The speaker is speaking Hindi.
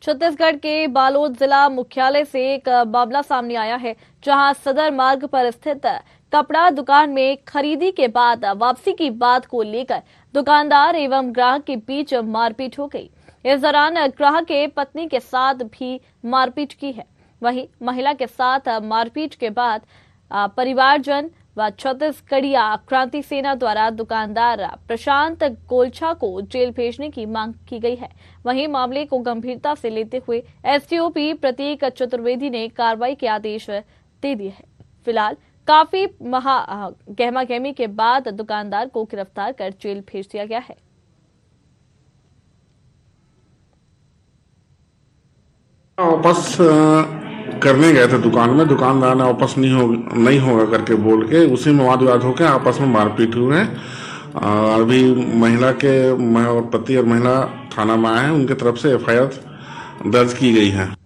छत्तीसगढ़ के बालोद जिला मुख्यालय से एक मामला सामने आया है, जहां सदर मार्ग पर स्थित कपड़ा दुकान में खरीदी के बाद वापसी की बात को लेकर दुकानदार एवं ग्राहक के बीच मारपीट हो गई। इस दौरान ग्राहक के पत्नी के साथ भी मारपीट की है। वहीं महिला के साथ मारपीट के बाद परिवारजन व छत्तीसगढ़िया क्रांति सेना द्वारा दुकानदार प्रशांत गोलछा को जेल भेजने की मांग की गई है। वहीं मामले को गंभीरता से लेते हुए एसडीओपी प्रतीक चतुर्वेदी ने कार्रवाई के आदेश दे दिए हैं। फिलहाल काफी गहमा-गहमी के बाद दुकानदार को गिरफ्तार कर जेल भेज दिया गया है। वापस करने गए थे दुकान में, दुकानदार ने वापस नहीं होगा करके बोल के उसी में वाद विवाद होकर आपस में मारपीट हुए हैं। अभी महिला के पति और महिला थाना में आए हैं, उनके तरफ से एफआईआर दर्ज की गई है।